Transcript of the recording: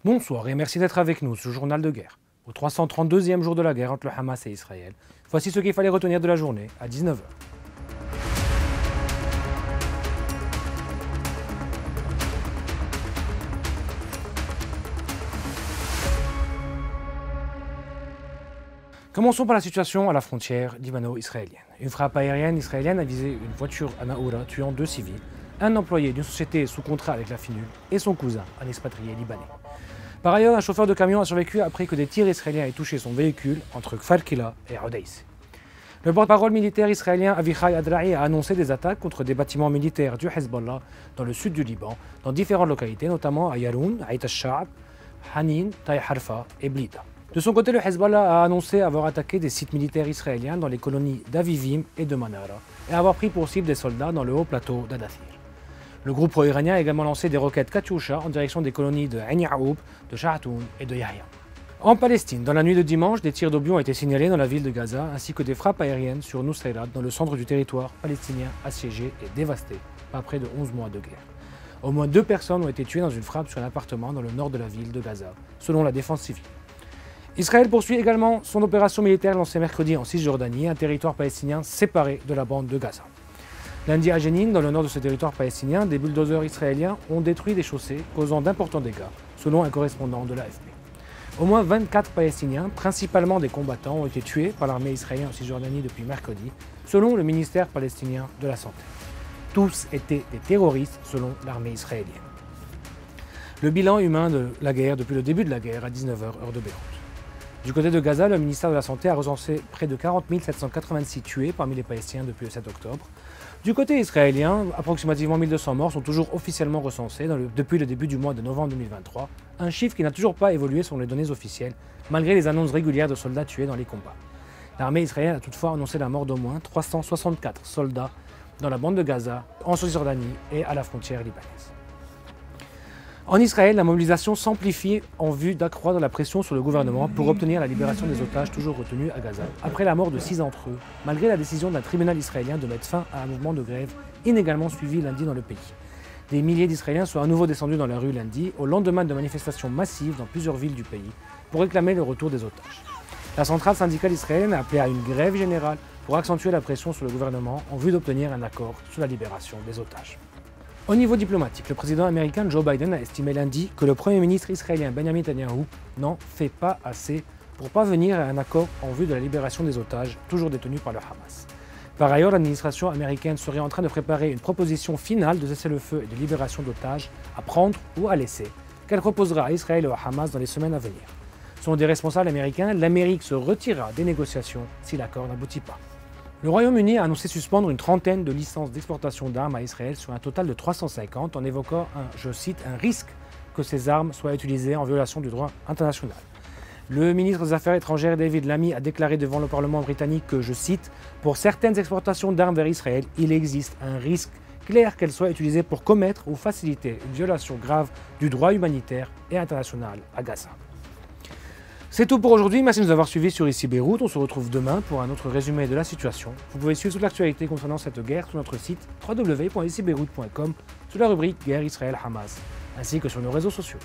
Bonsoir et merci d'être avec nous, ce journal de guerre. Au 332e jour de la guerre entre le Hamas et Israël, voici ce qu'il fallait retenir de la journée à 19 h. Commençons par la situation à la frontière libano-israélienne. Une frappe aérienne israélienne a visé une voiture à Naoura, tuant 2 civils, un employé d'une société sous contrat avec la FINUL et son cousin, un expatrié libanais. Par ailleurs, un chauffeur de camion a survécu après que des tirs israéliens aient touché son véhicule entre Kfar Kila et Udaïs. Le porte-parole militaire israélien Avichai Adra'i a annoncé des attaques contre des bâtiments militaires du Hezbollah dans le sud du Liban, dans différentes localités, notamment à Yaroun, Aït al-Sha'ab, Hanin, Taï Harfa et Blida. De son côté, le Hezbollah a annoncé avoir attaqué des sites militaires israéliens dans les colonies d'Avivim et de Manara et avoir pris pour cible des soldats dans le haut plateau d'Adathir. Le groupe pro-iranien a également lancé des roquettes Katyusha en direction des colonies de Ain Yaoub, de Sha'atoun et de Yahya. En Palestine, dans la nuit de dimanche, des tirs d'obus ont été signalés dans la ville de Gaza ainsi que des frappes aériennes sur Nusayrat dans le centre du territoire palestinien assiégé et dévasté par près de 11 mois de guerre. Au moins 2 personnes ont été tuées dans une frappe sur un appartement dans le nord de la ville de Gaza, selon la défense civile. Israël poursuit également son opération militaire lancée mercredi en Cisjordanie, un territoire palestinien séparé de la bande de Gaza. Lundi à Jenin, dans le nord de ce territoire palestinien, des bulldozers israéliens ont détruit des chaussées, causant d'importants dégâts, selon un correspondant de l'AFP. Au moins 24 Palestiniens, principalement des combattants, ont été tués par l'armée israélienne en Cisjordanie depuis mercredi, selon le ministère palestinien de la Santé. Tous étaient des terroristes, selon l'armée israélienne. Le bilan humain de la guerre depuis le début de la guerre à 19 h, heure de Beyrouth. Du côté de Gaza, le ministère de la Santé a recensé près de 40 786 tués parmi les Palestiniens depuis le 7 octobre. Du côté israélien, approximativement 1200 morts sont toujours officiellement recensés depuis le début du mois de novembre 2023, un chiffre qui n'a toujours pas évolué selon les données officielles, malgré les annonces régulières de soldats tués dans les combats. L'armée israélienne a toutefois annoncé la mort d'au moins 364 soldats dans la bande de Gaza, en Cisjordanie et à la frontière libanaise. En Israël, la mobilisation s'amplifie en vue d'accroître la pression sur le gouvernement pour obtenir la libération des otages toujours retenus à Gaza, après la mort de 6 d'entre eux, malgré la décision d'un tribunal israélien de mettre fin à un mouvement de grève inégalement suivi lundi dans le pays. Des milliers d'Israéliens sont à nouveau descendus dans la rue lundi, au lendemain de manifestations massives dans plusieurs villes du pays, pour réclamer le retour des otages. La centrale syndicale israélienne a appelé à une grève générale pour accentuer la pression sur le gouvernement en vue d'obtenir un accord sur la libération des otages. Au niveau diplomatique, le président américain Joe Biden a estimé lundi que le premier ministre israélien Benjamin Netanyahu n'en fait pas assez pour parvenir à un accord en vue de la libération des otages toujours détenus par le Hamas. Par ailleurs, l'administration américaine serait en train de préparer une proposition finale de cessez-le-feu et de libération d'otages à prendre ou à laisser, qu'elle proposera à Israël et au Hamas dans les semaines à venir. Selon des responsables américains, l'Amérique se retirera des négociations si l'accord n'aboutit pas. Le Royaume-Uni a annoncé suspendre une trentaine de licences d'exportation d'armes à Israël sur un total de 350 en évoquant je cite, un risque que ces armes soient utilisées en violation du droit international. Le ministre des Affaires étrangères David Lammy a déclaré devant le Parlement britannique que, je cite, « Pour certaines exportations d'armes vers Israël, il existe un risque clair qu'elles soient utilisées pour commettre ou faciliter une violation grave du droit humanitaire et international à Gaza. » C'est tout pour aujourd'hui, merci de nous avoir suivis sur Ici Beyrouth. On se retrouve demain pour un autre résumé de la situation. Vous pouvez suivre toute l'actualité concernant cette guerre sur notre site www.icibeyrouth.com sous la rubrique Guerre Israël-Hamas, ainsi que sur nos réseaux sociaux.